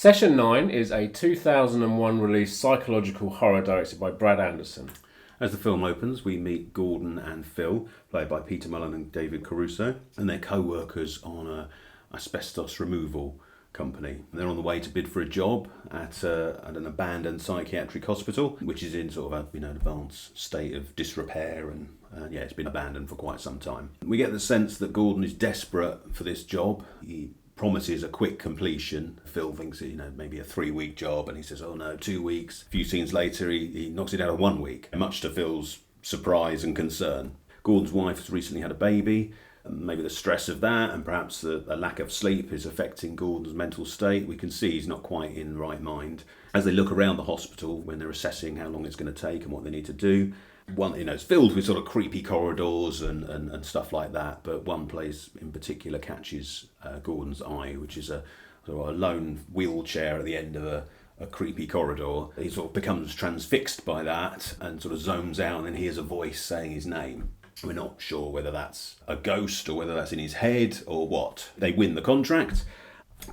Session 9 is a 2001 release psychological horror directed by Brad Anderson. As the film opens, we meet Gordon and Phil, played by Peter Mullen and David Caruso, and they're co-workers on a asbestos removal company. They're on the way to bid for a job at an abandoned psychiatric hospital, which is in sort of an advanced state of disrepair, and it's been abandoned for quite some time. We get the sense that Gordon is desperate for this job. He promises a quick completion. Phil thinks maybe a 3-week job, and he says, oh no, 2 weeks. A few scenes later, he knocks it out of 1 week, much to Phil's surprise and concern. Gordon's wife has recently had a baby. Maybe the stress of that and perhaps the lack of sleep is affecting Gordon's mental state. We can see he's not quite in the right mind. As they look around the hospital when they're assessing how long it's going to take and what they need to do, it's filled with sort of creepy corridors and stuff like that, but one place in particular catches Gordon's eye, which is a sort of a lone wheelchair at the end of a creepy corridor. He sort of becomes transfixed by that and sort of zones out and then hears a voice saying his name. We're not sure whether that's a ghost or whether that's in his head or what. They win the contract.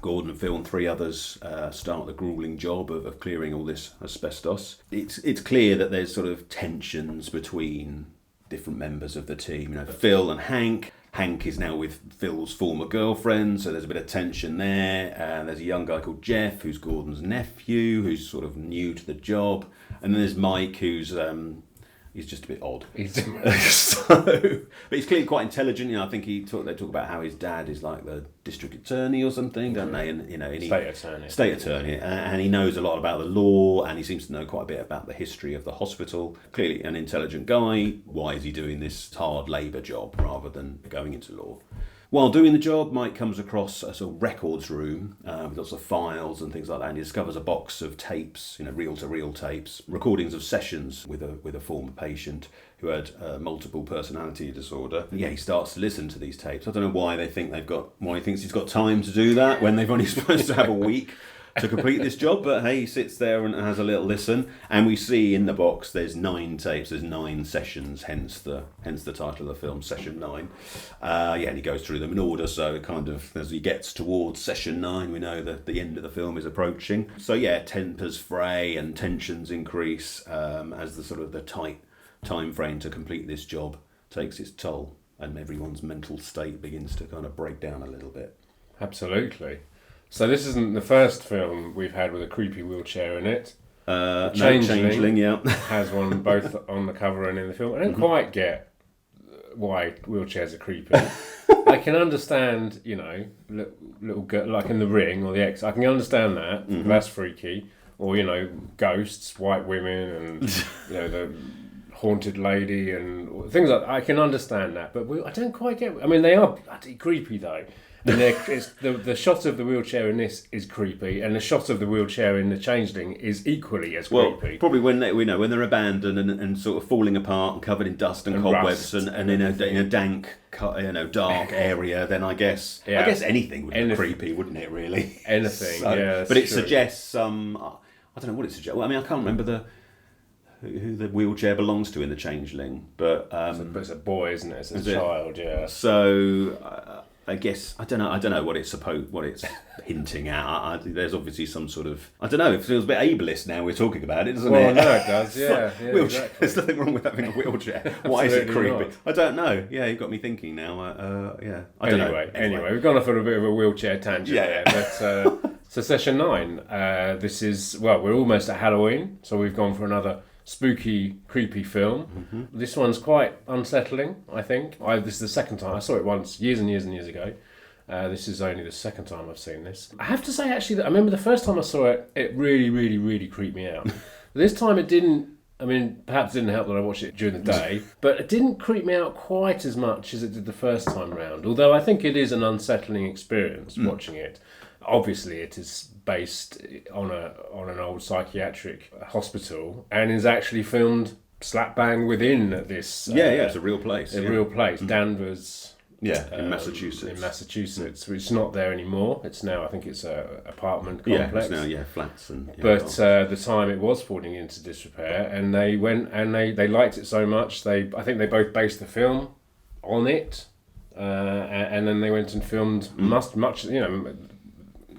Gordon and Phil and 3 others start the gruelling job of clearing all this asbestos. It's clear that there's sort of tensions between different members of the team. Phil and Hank. Hank is now with Phil's former girlfriend, so there's a bit of tension there. And there's a young guy called Jeff, who's Gordon's nephew, who's sort of new to the job. And then there's Mike, who's he's just a bit odd. But he's clearly quite intelligent. I think they talk about how his dad is like the district attorney or something, don't they? And state attorney, and he knows a lot about the law, and he seems to know quite a bit about the history of the hospital. Clearly, an intelligent guy. Why is he doing this hard labour job rather than going into law? While doing the job, Mike comes across a sort of records room with lots of files and things like that, and he discovers a box of tapes, reel-to-reel tapes, recordings of sessions with a former patient who had multiple personality disorder. And he starts to listen to these tapes. I don't know why he thinks he's got time to do that when they've only supposed to have a week to complete this job, but hey, he sits there and has a little listen, and we see in the box there's 9 tapes, there's 9 sessions, hence the title of the film, Session 9. And he goes through them in order, so it kind of, as he gets towards Session 9, we know that the end of the film is approaching. So tempers fray and tensions increase as the tight time frame to complete this job takes its toll, and everyone's mental state begins to kind of break down a little bit. Absolutely. So this isn't the first film we've had with a creepy wheelchair in it. Changeling, has one both on the cover and in the film. I don't quite get why wheelchairs are creepy. I can understand, little girl, like in The Ring or The X. I can understand that. Mm-hmm. That's freaky. Or ghosts, white women, and the haunted lady and things like that. I can understand that, but I don't quite get. I mean, they are bloody creepy though. And the shot of the wheelchair in this is creepy, and the shot of the wheelchair in The Changeling is equally as creepy. Well, probably when they're abandoned and sort of falling apart and covered in dust and cobwebs and in a dank, dark area, then I guess anything would be creepy, wouldn't it? Really, anything. But it suggests some. I don't know what it suggests. Well, I mean, I can't remember who the wheelchair belongs to in The Changeling, but it's a boy, isn't it? It's a child, yeah. So. I guess I don't know what it's hinting at. There's obviously some sort of it feels a bit ableist now we're talking about it, doesn't it? Well, no, it does. Yeah, exactly. There's nothing wrong with having a wheelchair. Why is it creepy? Not. I don't know. Yeah, you've got me thinking now. I don't know. Anyway, we've gone off on a bit of a wheelchair tangent there. But so Session 9. This is we're almost at Halloween, so we've gone for another spooky, creepy film. Mm-hmm. This one's quite unsettling, I think. This is the second time. I saw it once, years and years and years ago. This is only the second time I've seen this. I have to say, actually, that I remember the first time I saw it, it really, really, really creeped me out. This time it didn't, perhaps it didn't help that I watched it during the day, but it didn't creep me out quite as much as it did the first time round, although I think it is an unsettling experience watching it. Obviously, it is based on an old psychiatric hospital and is actually filmed slap bang within this. It's a real place. Real place, Danvers. In Massachusetts. In Massachusetts, which is not there anymore. It's now, I think it's a apartment complex. Yeah, it's now flats and. But the time it was falling into disrepair, and they went and they liked it so much. I think they both based the film on it, and then they went and filmed much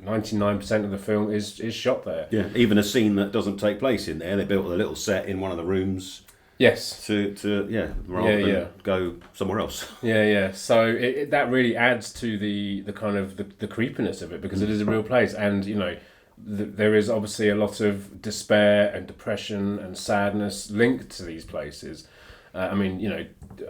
99% of the film is shot there. Yeah, even a scene that doesn't take place in there, they built a little set in one of the rooms. Yes. Rather than go somewhere else. Yeah. So that really adds to the kind of the creepiness of it, because it is a real place, and there is obviously a lot of despair and depression and sadness linked to these places.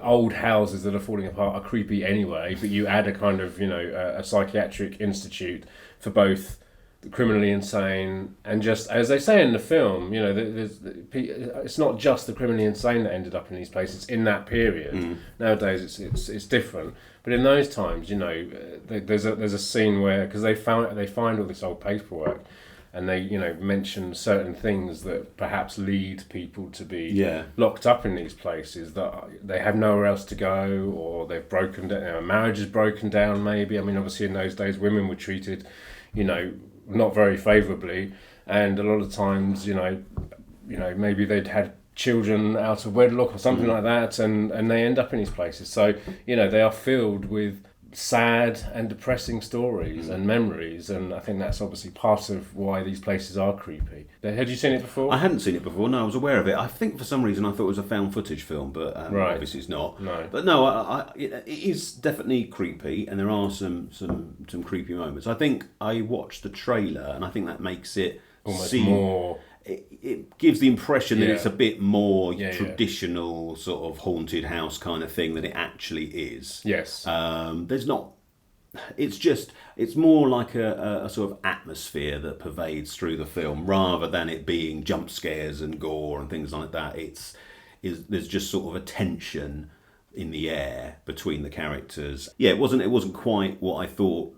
Old houses that are falling apart are creepy anyway, but you add a kind of a psychiatric institute for both the criminally insane and, just as they say in the film, it's not just the criminally insane that ended up in these places in that period. Nowadays it's different, but in those times, there's a scene where, because they find all this old paperwork, and they mention certain things that perhaps lead people to be locked up in these places, that they have nowhere else to go, or they've broken down, marriage is broken down maybe. Obviously in those days women were treated not very favourably, and a lot of times maybe they'd had children out of wedlock or something like that, and they end up in these places. So they are filled with sad and depressing stories and memories, and I think that's obviously part of why these places are creepy. Had you seen it before? I hadn't seen it before. No, I was aware of it. I think for some reason I thought it was a found footage film, but obviously it's not. No. But no, it is definitely creepy, and there are some creepy moments. I think I watched the trailer, and I think that makes it almost more. It gives the impression that it's a bit more traditional sort of haunted house kind of thing than it actually is. Yes. There's not. It's more like a sort of atmosphere that pervades through the film, rather than it being jump scares and gore and things like that. There's just sort of a tension in the air between the characters. Yeah, it wasn't quite what I thought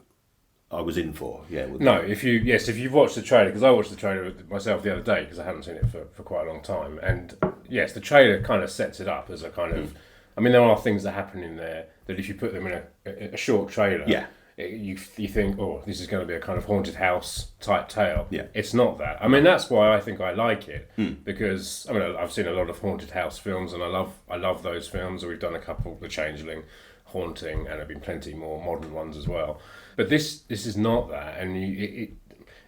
I was in for. No, if you've watched the trailer, because I watched the trailer myself the other day, because I hadn't seen it for quite a long time, and yes, the trailer kind of sets it up as a kind of, there are things that happen in there that if you put them in a short trailer, you think, oh, this is going to be a kind of haunted house type tale. Yeah, it's not that. That's why I think I like it, because I've seen a lot of haunted house films, and I love those films. We've done a couple, The Changeling, Haunting, and there have been plenty more modern ones as well. But this is not that, and you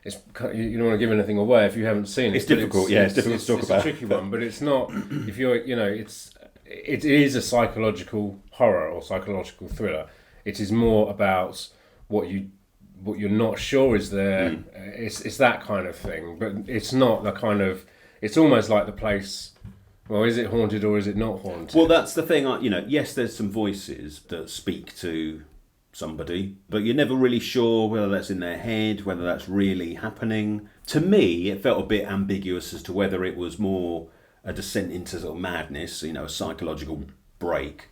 don't want to give anything away if you haven't seen it. It's difficult. It's difficult to talk about. It's a tricky one, but it's not. If you're, it is a psychological horror or psychological thriller. It is more about what you're not sure is there. It's that kind of thing, but it's not the kind of. It's almost like the place. Well, is it haunted or is it not haunted? Well, that's the thing. Yes, there's some voices that speak to somebody, but you're never really sure whether that's in their head, whether that's really happening. To me, it felt a bit ambiguous as to whether it was more a descent into sort of madness, a psychological break,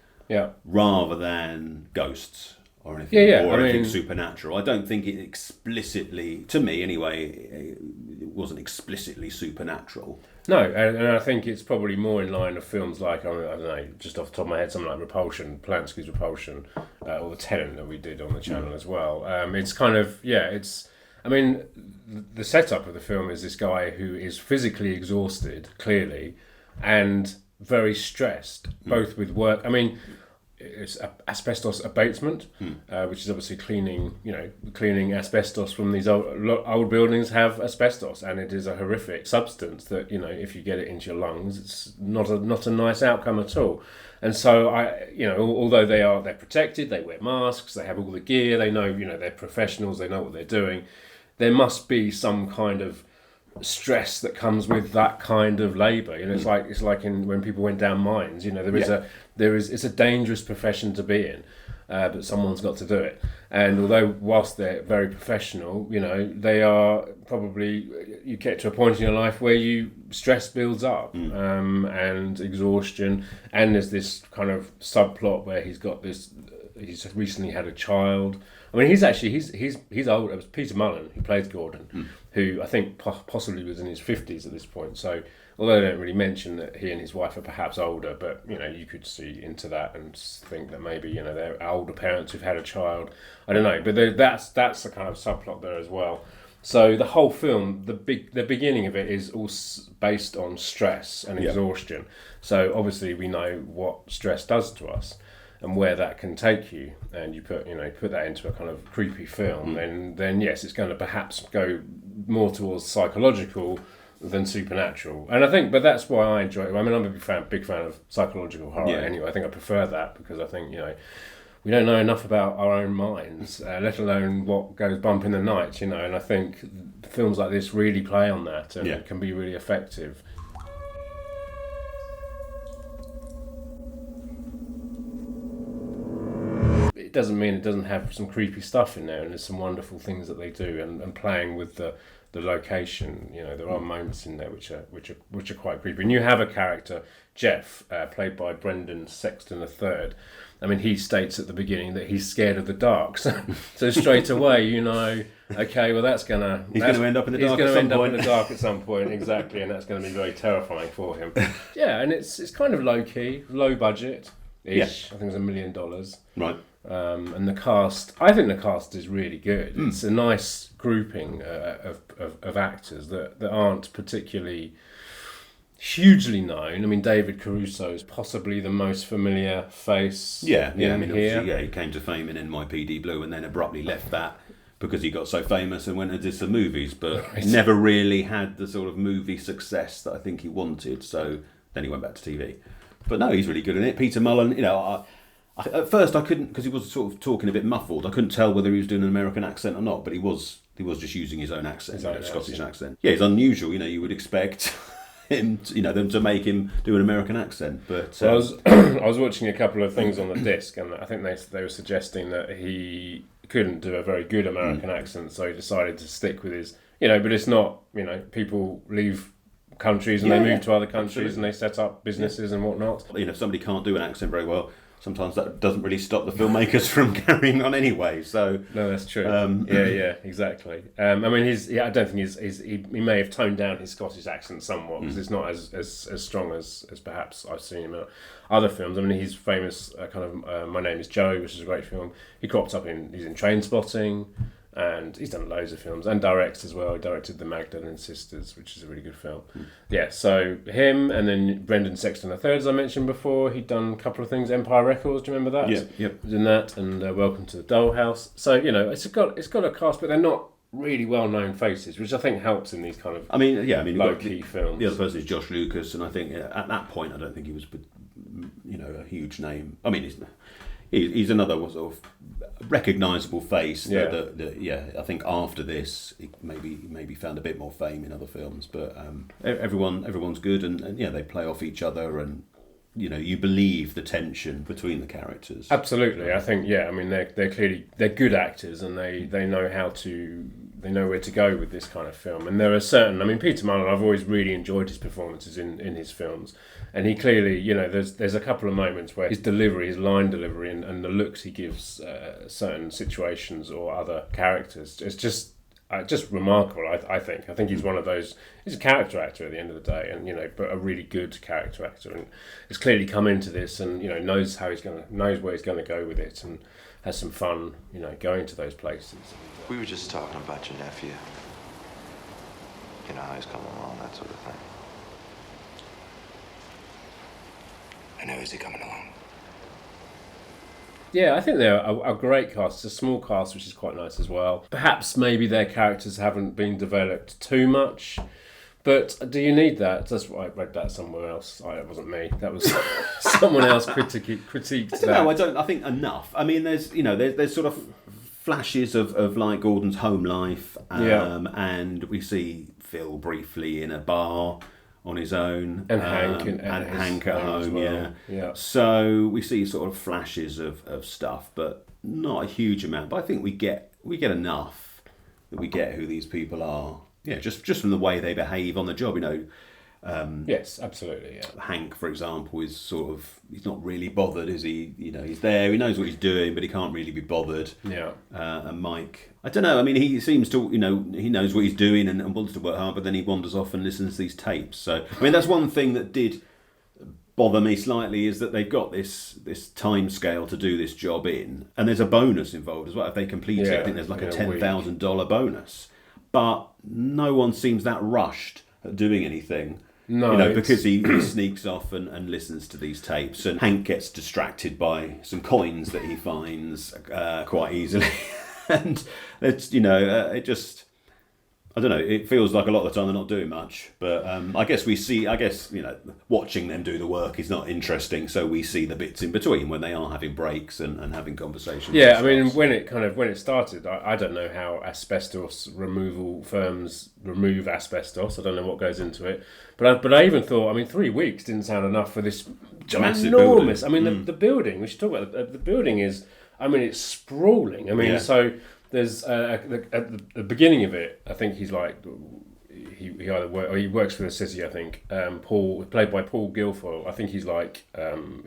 rather than ghosts or anything, or anything supernatural. I don't think it explicitly, to me anyway, it wasn't explicitly supernatural. No, and I think it's probably more in line of films like, I don't know, just off the top of my head, something like Repulsion, Polanski's Repulsion, or The Tenant that we did on the channel as well. It's kind of, the setup of the film is this guy who is physically exhausted, clearly, and very stressed, both with work. It's asbestos abatement, which is obviously cleaning asbestos from these old buildings have asbestos, and it is a horrific substance that if you get it into your lungs, it's not a nice outcome at all. And so although they're protected, they wear masks, they have all the gear, they know they're professionals, they know what they're doing. There must be some kind of stress that comes with that kind of labour. It's like when people went down mines. It's a dangerous profession to be in, but someone's got to do it. And although whilst they're very professional, they are probably, you get to a point in your life where stress builds up, and exhaustion, and there's this kind of subplot where he's recently had a child. He's old. It was Peter Mullen who plays Gordon, who I think possibly was in his 50s at this point. So although they don't really mention that he and his wife are perhaps older, but you could see into that and think that maybe they're older parents who've had a child. I don't know, but that's the kind of subplot there as well. So the whole film, the beginning of it is all based on stress and exhaustion. So obviously we know what stress does to us. and where that can take you, and you put that into a kind of creepy film, then yes, it's going to perhaps go more towards psychological than supernatural. And I think, but that's why I enjoy it. I mean, I'm a big fan of psychological horror anyway. I think I prefer that because I think, we don't know enough about our own minds, let alone what goes bump in the night, and I think films like this really play on that and can be really effective. It doesn't mean it doesn't have some creepy stuff in there, and there's some wonderful things that they do, and playing with the location. There are moments in there which are quite creepy. And you have a character, Jeff, played by Brendan Sexton III. I mean, he states at the beginning that he's scared of the dark. So straight away, okay, well he's going to end up in the dark. He's going to end up in the dark at some point, exactly, and that's going to be very terrifying for him. Yeah, and it's kind of low key, low budget ish. I think it's $1 million. Right. And the cast, I think the cast is really good. It's a nice grouping of actors that aren't particularly hugely known. I mean, David Caruso is possibly the most familiar face. Yeah. I mean, here. He came to fame in NYPD Blue and then abruptly left that because he got so famous and went and did some movies, but never really had the sort of movie success that I think he wanted. So then he went back to TV. But no, he's really good in it. Peter Mullen, at first I couldn't, because he was sort of talking a bit muffled. I couldn't tell whether he was doing an American accent or not, but he was just using his own accent, Scottish accent. Yeah, it's unusual. You would expect him, them to make him do an American accent. But I was watching a couple of things on the disc, and I think they were suggesting that he couldn't do a very good American accent, so he decided to stick with his. But it's not. People leave countries and they move to other countries and they set up businesses and whatnot. If somebody can't do an accent very well, sometimes that doesn't really stop the filmmakers from carrying on anyway. So no, that's true. Exactly. I mean, I don't think he may have toned down his Scottish accent somewhat because it's not as strong as perhaps I've seen him in other films. I mean, he's famous My Name Is Joe, which is a great film. He cropped up he's in Trainspotting. And he's done loads of films and directs as well. He directed The Magdalene Sisters, which is a really good film. Yeah, so him and then Brendan Sexton III, as I mentioned before. He'd done a couple of things. Empire Records, do you remember that? Yeah, yep. He was in that, and Welcome to the Dollhouse. So it's got a cast, but they're not really well-known faces, which I think helps in these kind of low-key films. The other person is Josh Lucas, and I think at that point I don't think he was a huge name. I mean, he's another sort of recognisable face. I think after this, he maybe found a bit more fame in other films. But everyone's good, and they play off each other, and you believe the tension between the characters. Absolutely, I think I mean they're good actors, and they know where to go with this kind of film. And there are certain, I mean, Peter Mullen, I've always really enjoyed his performances in his films. And he clearly, there's a couple of moments where his line delivery and the looks he gives certain situations or other characters, it's just remarkable, I think. I think he's one of those, he's a character actor at the end of the day, and, but a really good character actor. And has clearly come into this and, knows where he's going to go with it and has some fun, going to those places. We were just talking about your nephew. How he's coming along, that sort of thing. And how is he coming along? Yeah, I think they're a great cast. It's a small cast, which is quite nice as well. Perhaps maybe their characters haven't been developed too much, but do you need that? That's what I read that somewhere else. It wasn't me. That was someone else critiqued that. I think enough. I mean, there's sort of flashes of like Gordon's home life, and we see Phil briefly in a bar on his own, and Hank at home, well. Yeah. So we see sort of flashes of stuff, but not a huge amount. But I think we get enough that we get who these people are. Yeah, just from the way they behave on the job, Yes, absolutely. Yeah. Hank, for example, is he's not really bothered, is he? He's there, he knows what he's doing, but he can't really be bothered. Yeah. And Mike, I don't know. I mean, he seems to, he knows what he's doing and wants to work hard, but then he wanders off and listens to these tapes. So, I mean, that's one thing that did bother me slightly, is that they've got this time scale to do this job in, and there's a bonus involved as well. If they complete it, I think there's like a $10,000 bonus. But no one seems that rushed at doing anything. No, you know, because he sneaks off and listens to these tapes, and Hank gets distracted by some coins that he finds quite easily, and it's, you know, it just, I don't know, it feels like a lot of the time they're not doing much, but I guess, you know, watching them do the work is not interesting, so we see the bits in between when they are having breaks and having conversations. Yeah, I mean, when it started, I don't know how asbestos removal firms remove asbestos. I don't know what goes into it, but I even thought, I mean, 3 weeks didn't sound enough for this massive enormous. building. I mean, the building, we should talk about the building is, I mean, it's sprawling. I mean, so there's at the beginning of it, I think he's like, he works for the city, I think. Paul, played by Paul Guilfoyle. I think he's like,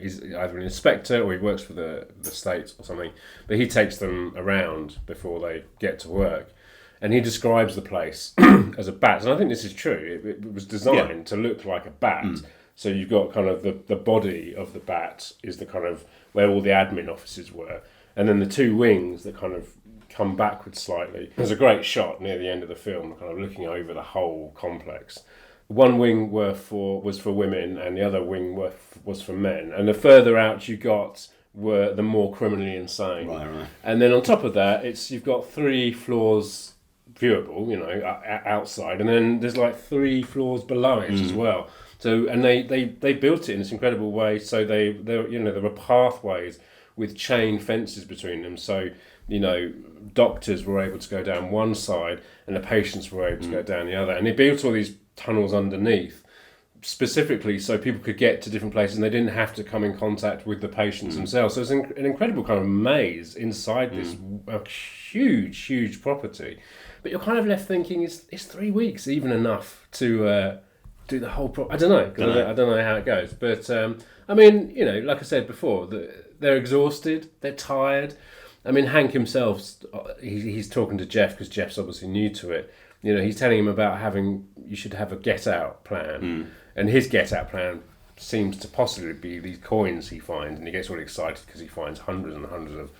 he's either an inspector or he works for the state or something. But he takes them around before they get to work, and he describes the place as a bat. And I think this is true. It was designed to look like a bat. So you've got kind of the body of the bat is the kind of where all the admin offices were, and then the two wings that kind of come backwards slightly. There's a great shot near the end of the film, kind of looking over the whole complex. One wing was for women, and the other wing was for men. And the further out you got were the more criminally insane. Right. And then on top of that, you've got 3 floors viewable, you know, outside, and then there's like 3 floors below it as well. So, and they built it in this incredible way. So there were pathways with chain fences between them. So, you know, doctors were able to go down one side and the patients were able to go down the other. And they built all these tunnels underneath specifically so people could get to different places and they didn't have to come in contact with the patients themselves. So it's an incredible kind of maze inside this huge property. But you're kind of left thinking, is 3 weeks even enough to do the whole I don't know, because I don't know how it goes. But, I mean, you know, like I said before, they're exhausted, they're tired. I mean, Hank himself, he's talking to Jeff because Jeff's obviously new to it. You know, he's telling him about you should have a get-out plan. And his get-out plan seems to possibly be these coins he finds. And he gets really excited because he finds hundreds and hundreds of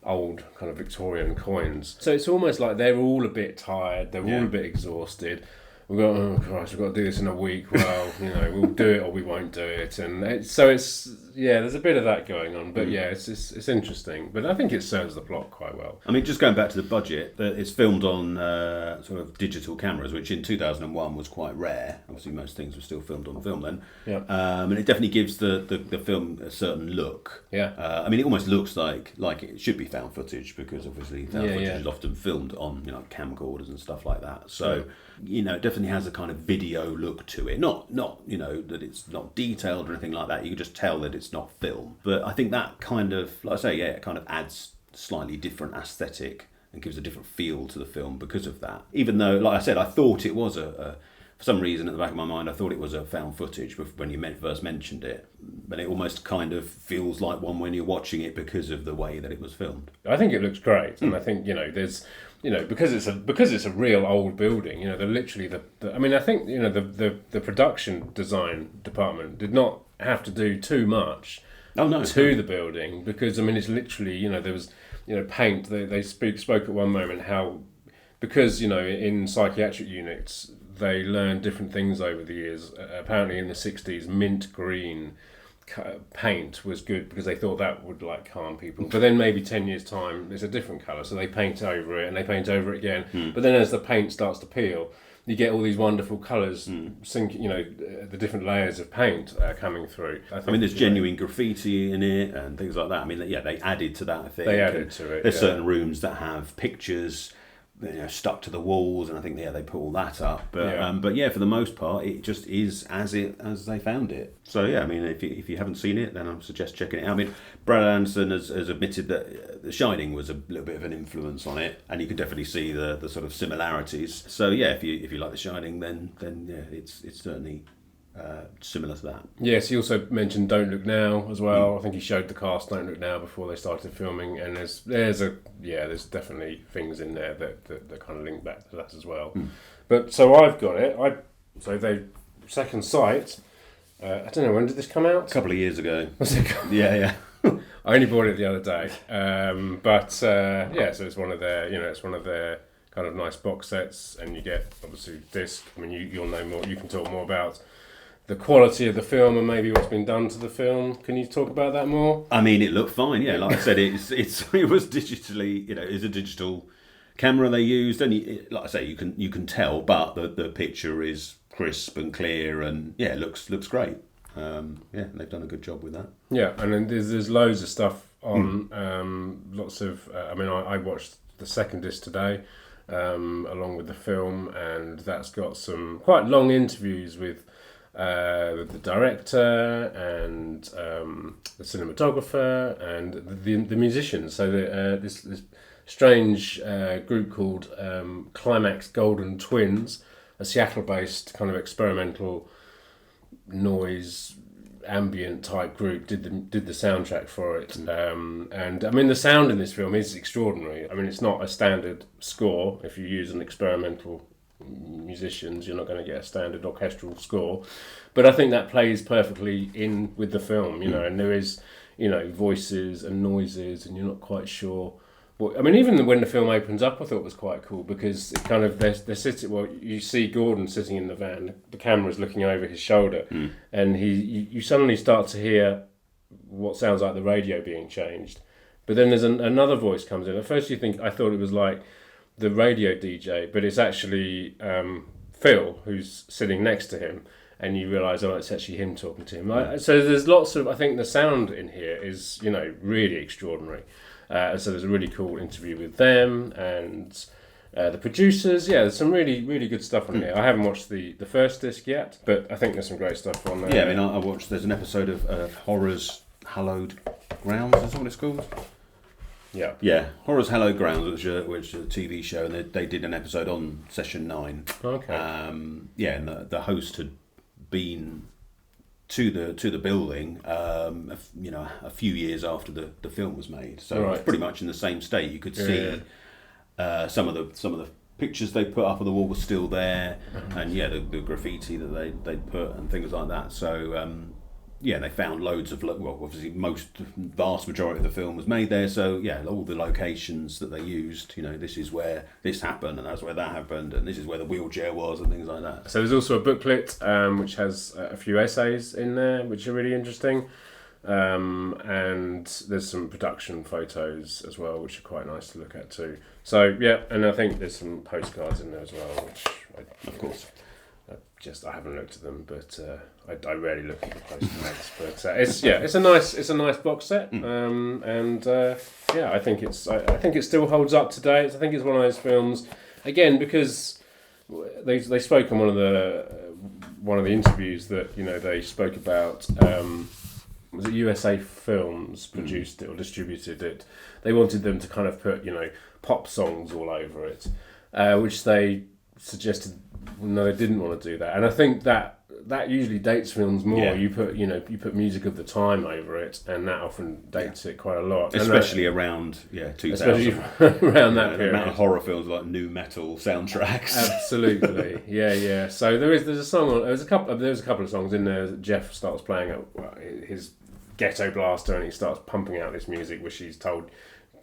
old kind of Victorian coins. So it's almost like they're all a bit tired, they're all a bit exhausted. We've got, oh Christ, we've got to do this in a week. Well, you know, we'll do it or we won't do it. And there's a bit of that going on. But yeah, it's interesting. But I think it serves the plot quite well. I mean, just going back to the budget, it's filmed on sort of digital cameras, which in 2001 was quite rare. Obviously, most things were still filmed on film then. Yeah. And it definitely gives the film a certain look. Yeah. I mean, it almost looks like it should be found footage because obviously found footage is often filmed on, you know, camcorders and stuff like that. So, you know, it definitely has a kind of video look to it. Not you know, that it's not detailed or anything like that. You can just tell that it's not film. But I think that kind of, like I say, it kind of adds slightly different aesthetic and gives a different feel to the film because of that. Even though, like I said, I thought it was for some reason at the back of my mind, I thought it was a found footage when you first mentioned it. But it almost kind of feels like one when you're watching it because of the way that it was filmed. I think it looks great, and I think, you know, there's, you know, because it's a real old building, you know, they're literally I mean, I think, you know, the production design department did not have to do too much to the building, because, I mean, it's literally, you know, there was, you know, paint. They spoke at one moment how, because, you know, in psychiatric units they learn different things over the years. Apparently in the 60s, mint green paint was good because they thought that would like calm people. But then maybe 10 years time it's a different colour, so they paint over it and they paint over it again. But then as the paint starts to peel, you get all these wonderful colours, you know, the different layers of paint coming through. I mean, there's genuine graffiti in it and things like that. I mean, yeah, they added to that, I think. They added to it. There's certain rooms that have pictures, you know, stuck to the walls, and I think they put all that up. But yeah, for the most part, it just is as they found it. So yeah, I mean, if you haven't seen it, then I suggest checking it out. I mean, Brad Anderson has admitted that The Shining was a little bit of an influence on it, and you can definitely see the sort of similarities. So yeah, if you like The Shining, then yeah, it's certainly similar to that. Yes, he also mentioned Don't Look Now as well. I think he showed the cast Don't Look Now before they started filming, and there's definitely things in there that kind of link back to that as well. But so I've got it. So they Second Sight. I don't know, when did this come out? A couple of years ago. Yeah. I only bought it the other day. So it's one of their kind of nice box sets, and you get obviously disc. I mean, you'll know more. You can talk more about the quality of the film and maybe what's been done to the film. Can you talk about that more? I mean, it looked fine. Yeah, like I said, it was digitally, it's a digital camera they used, and like I say, you can tell, but the picture is crisp and clear, and yeah, it looks great. They've done a good job with that. Yeah, and then there's loads of stuff on. Lots of. I watched the second disc today, along with the film, and that's got some quite long interviews with the director and the cinematographer and the musicians. So this strange group called Climax Golden Twins, a Seattle-based kind of experimental noise ambient type group did the soundtrack for it. And I mean, the sound in this film is extraordinary. I mean, it's not a standard score. If you use an experimental musicians, you're not going to get a standard orchestral score, but I think that plays perfectly in with the film, and there is, voices and noises, and you're not quite sure what, I mean, even when the film opens up, I thought it was quite cool, because it kind of, they're sitting, well, you see Gordon sitting in the van, the camera's looking over his shoulder, and you suddenly start to hear what sounds like the radio being changed, but then there's another voice comes in. At first I thought it was like the radio DJ, but it's actually Phil who's sitting next to him, and you realise, it's actually him talking to him. So there's lots of, I think the sound in here is, really extraordinary. So there's a really cool interview with them and the producers. Yeah, there's some really, really good stuff on here. I haven't watched the first disc yet, but I think there's some great stuff on there. Yeah, I mean, I watched, there's an episode of Horror's Hallowed Grounds, is that what it's called? Yeah, Horror's Hallowed Grounds, which is a TV show, and they did an episode on Session 9. Okay. And the host had been to the building, a few years after the film was made. So it's pretty much in the same state. You could see some of the pictures they put up on the wall were still there, and the graffiti that they put and things like that. So. They found loads of, obviously vast majority of the film was made there, so all the locations that they used, this is where this happened, and that's where that happened, and this is where the wheelchair was, and things like that. So there's also a booklet which has a few essays in there, which are really interesting, and there's some production photos as well, which are quite nice to look at too. So and I think there's some postcards in there as well, which of course. I haven't looked at them, but I rarely look at the postcards. But it's a nice box set, I think it still holds up today. I think it's one of those films, again, because they spoke on one of the interviews that they spoke about. Was it USA Films produced it or distributed it? They wanted them to kind of put pop songs all over it, which they suggested. No, they didn't want to do that, and I think that usually dates films more. Yeah. You put music of the time over it, and that often dates it quite a lot, especially around 2000. Especially around that period. The amount of horror films like new metal soundtracks. Absolutely, yeah. So there's a song. There's a couple of songs in there. Jeff starts playing his ghetto blaster, and he starts pumping out this music, which he's told.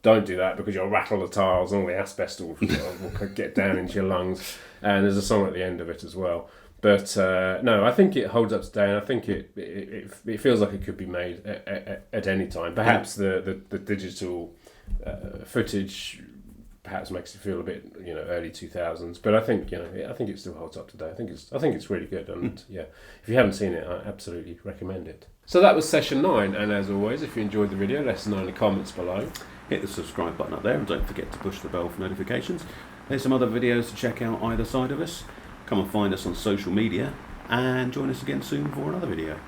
Don't do that because you'll rattle the tiles and all the asbestos will get down into your lungs. And there's a song at the end of it as well. But no, I think it holds up today, and I think it feels like it could be made at any time. Perhaps the digital footage perhaps makes it feel a bit early 2000s. But I think it still holds up today. I think it's really good, and if you haven't seen it, I absolutely recommend it. So that was session 9, and as always, if you enjoyed the video, let us know in the comments below. Hit the subscribe button up there, and don't forget to push the bell for notifications. There's some other videos to check out either side of us. Come and find us on social media, and join us again soon for another video.